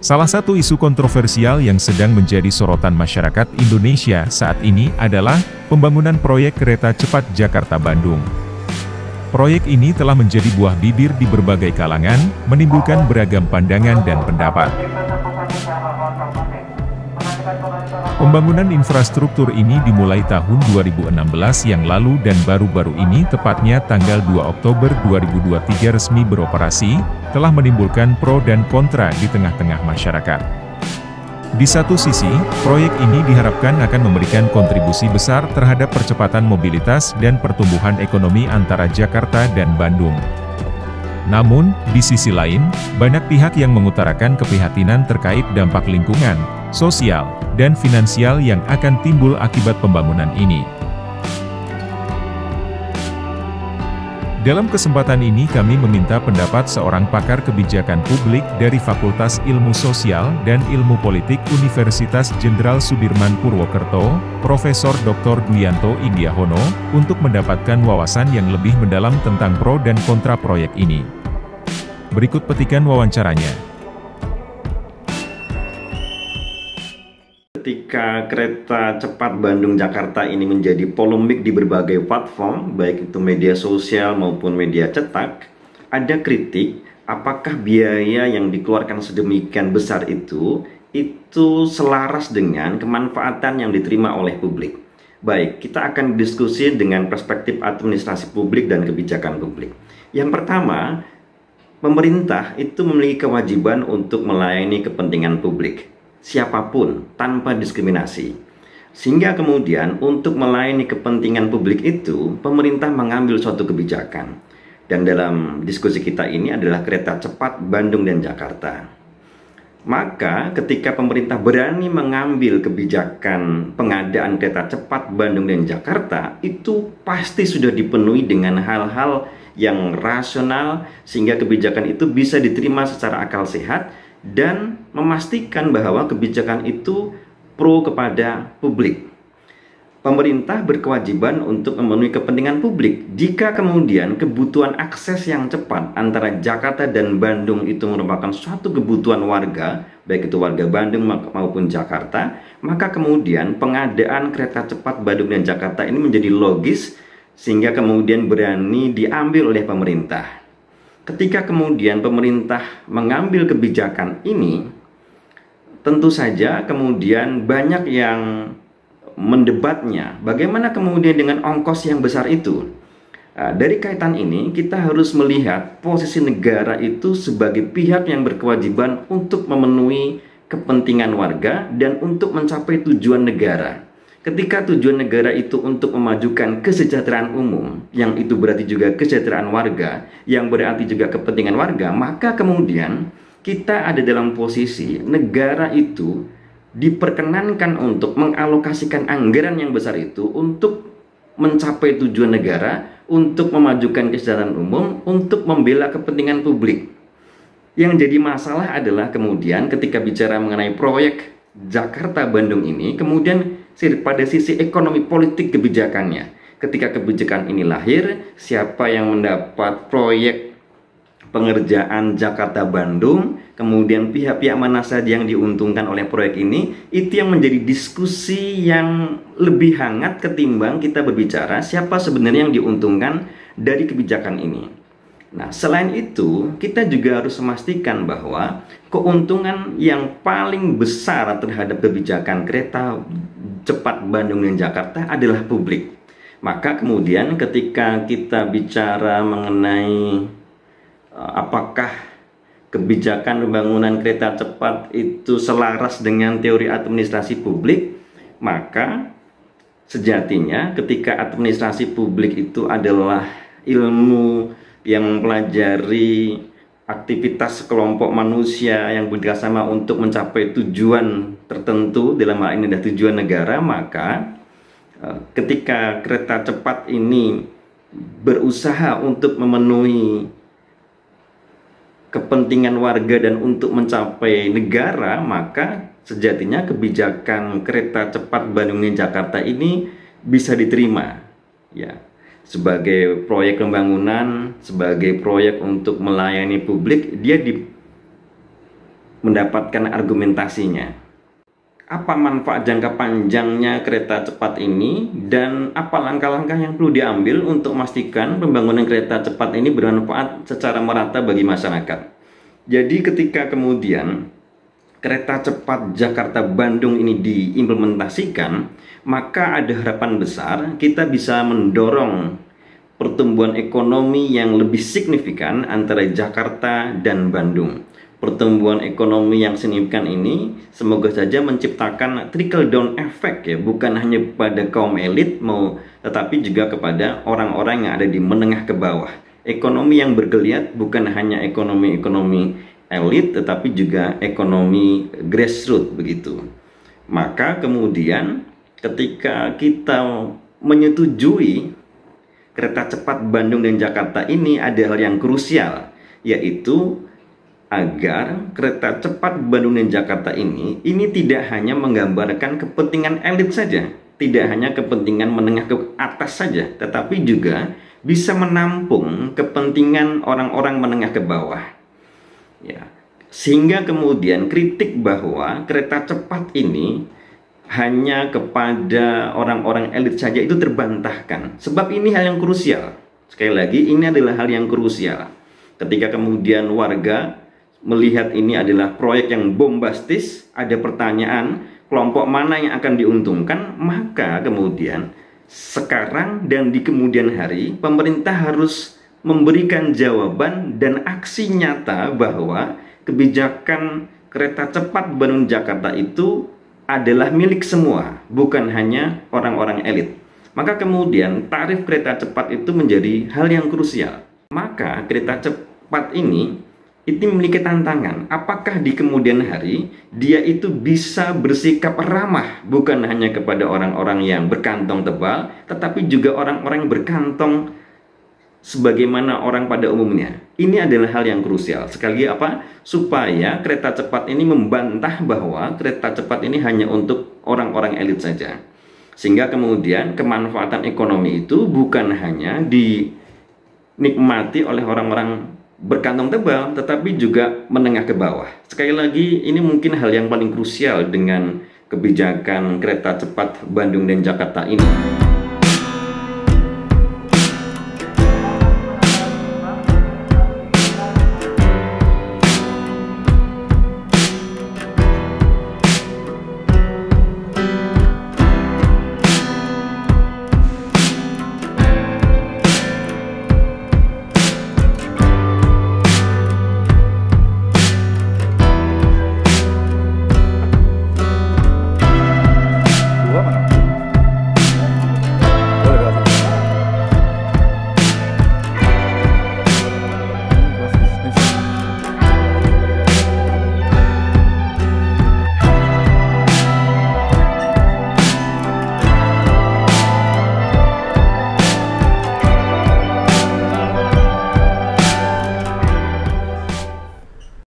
Salah satu isu kontroversial yang sedang menjadi sorotan masyarakat Indonesia saat ini adalah pembangunan proyek kereta cepat Jakarta-Bandung. Proyek ini telah menjadi buah bibir di berbagai kalangan, menimbulkan beragam pandangan dan pendapat. Pembangunan infrastruktur ini dimulai tahun 2016 yang lalu dan baru-baru ini, tepatnya tanggal 2 Oktober 2023 resmi beroperasi, telah menimbulkan pro dan kontra di tengah-tengah masyarakat. Di satu sisi, proyek ini diharapkan akan memberikan kontribusi besar terhadap percepatan mobilitas dan pertumbuhan ekonomi antara Jakarta dan Bandung. Namun, di sisi lain, banyak pihak yang mengutarakan keprihatinan terkait dampak lingkungan, sosial, dan finansial yang akan timbul akibat pembangunan ini. Dalam kesempatan ini kami meminta pendapat seorang pakar kebijakan publik dari Fakultas Ilmu Sosial dan Ilmu Politik Universitas Jenderal Sudirman Purwokerto, Profesor Dr. Duyanto Indiahono, untuk mendapatkan wawasan yang lebih mendalam tentang pro dan kontra proyek ini. Berikut petikan wawancaranya. Ketika kereta cepat Bandung-Jakarta ini menjadi polemik di berbagai platform, baik itu media sosial maupun media cetak, ada kritik apakah biaya yang dikeluarkan sedemikian besar itu selaras dengan kemanfaatan yang diterima oleh publik. Baik, kita akan diskusi dengan perspektif administrasi publik dan kebijakan publik. Yang pertama, pemerintah itu memiliki kewajiban untuk melayani kepentingan publik, siapapun, tanpa diskriminasi. Sehingga kemudian untuk melayani kepentingan publik itu, pemerintah mengambil suatu kebijakan. Dan dalam diskusi kita ini adalah kereta cepat Bandung dan Jakarta. Maka ketika pemerintah berani mengambil kebijakan pengadaan kereta cepat Bandung dan Jakarta, itu pasti sudah dipenuhi dengan hal-hal yang rasional, sehingga kebijakan itu bisa diterima secara akal sehat dan memastikan bahwa kebijakan itu pro kepada publik. Pemerintah berkewajiban untuk memenuhi kepentingan publik. Jika kemudian kebutuhan akses yang cepat antara Jakarta dan Bandung itu merupakan suatu kebutuhan warga, baik itu warga Bandung maupun Jakarta, maka kemudian pengadaan kereta cepat Bandung dan Jakarta ini menjadi logis, sehingga kemudian berani diambil oleh pemerintah. Ketika kemudian pemerintah mengambil kebijakan ini, tentu saja kemudian banyak yang mendebatnya. Bagaimana kemudian dengan ongkos yang besar itu? Dari kaitan ini, kita harus melihat posisi negara itu sebagai pihak yang berkewajiban untuk memenuhi kepentingan warga dan untuk mencapai tujuan negara. Ketika tujuan negara itu untuk memajukan kesejahteraan umum, yang itu berarti juga kesejahteraan warga, yang berarti juga kepentingan warga, maka kemudian kita ada dalam posisi negara itu diperkenankan untuk mengalokasikan anggaran yang besar itu untuk mencapai tujuan negara, untuk memajukan kesejahteraan umum, untuk membela kepentingan publik. Yang jadi masalah adalah kemudian ketika bicara mengenai proyek Jakarta-Bandung ini, kemudian pada sisi ekonomi politik kebijakannya. Ketika kebijakan ini lahir, siapa yang mendapat proyek pengerjaan Jakarta-Bandung, kemudian pihak-pihak mana saja yang diuntungkan oleh proyek ini, itu yang menjadi diskusi yang lebih hangat ketimbang kita berbicara siapa sebenarnya yang diuntungkan dari kebijakan ini. Nah, selain itu, kita juga harus memastikan bahwa keuntungan yang paling besar terhadap kebijakan kereta cepat Bandung dan Jakarta adalah publik. Maka kemudian ketika kita bicara mengenai apakah kebijakan pembangunan kereta cepat itu selaras dengan teori administrasi publik, maka sejatinya ketika administrasi publik itu adalah ilmu yang mempelajari aktivitas kelompok manusia yang bekerjasama untuk mencapai tujuan tertentu, dalam hal ini adalah tujuan negara, maka ketika kereta cepat ini berusaha untuk memenuhi kepentingan warga dan untuk mencapai negara, maka sejatinya kebijakan kereta cepat Bandung dan Jakarta ini bisa diterima, ya, sebagai proyek pembangunan, sebagai proyek untuk melayani publik. Dia mendapatkan argumentasinya. Apa manfaat jangka panjangnya kereta cepat ini, dan apa langkah-langkah yang perlu diambil untuk memastikan pembangunan kereta cepat ini bermanfaat secara merata bagi masyarakat. Jadi ketika kemudian kereta cepat Jakarta-Bandung ini diimplementasikan, maka ada harapan besar kita bisa mendorong pertumbuhan ekonomi yang lebih signifikan antara Jakarta dan Bandung. Pertumbuhan ekonomi yang signifikan ini semoga saja menciptakan trickle down effect ya, bukan hanya pada kaum elit tetapi juga kepada orang-orang yang ada di menengah ke bawah. Ekonomi yang bergeliat bukan hanya ekonomi elit tetapi juga ekonomi grassroots begitu. Maka kemudian ketika kita menyetujui kereta cepat Bandung dan Jakarta ini, ada hal yang krusial, yaitu agar kereta cepat Bandung dan Jakarta ini tidak hanya menggambarkan kepentingan elit saja, tidak hanya kepentingan menengah ke atas saja, tetapi juga bisa menampung kepentingan orang-orang menengah ke bawah. Ya, sehingga kemudian kritik bahwa kereta cepat ini hanya kepada orang-orang elit saja itu terbantahkan. Sebab ini hal yang krusial. Sekali lagi, ini adalah hal yang krusial. Ketika kemudian warga melihat ini adalah proyek yang bombastis, ada pertanyaan kelompok mana yang akan diuntungkan, maka kemudian sekarang dan di kemudian hari pemerintah harus memberikan jawaban dan aksi nyata bahwa kebijakan kereta cepat Bandung Jakarta itu adalah milik semua, bukan hanya orang-orang elit. Maka kemudian tarif kereta cepat itu menjadi hal yang krusial. Maka kereta cepat ini itu memiliki tantangan. Apakah di kemudian hari dia itu bisa bersikap ramah bukan hanya kepada orang-orang yang berkantong tebal, tetapi juga orang-orang yang berkantong sebagaimana orang pada umumnya. Ini adalah hal yang krusial. Sekali lagi supaya kereta cepat ini membantah bahwa kereta cepat ini hanya untuk orang-orang elit saja. Sehingga kemudian kemanfaatan ekonomi itu bukan hanya dinikmati oleh orang-orang berkantong tebal, tetapi juga menengah ke bawah. Sekali lagi, ini mungkin hal yang paling krusial dengan kebijakan kereta cepat Bandung dan Jakarta ini.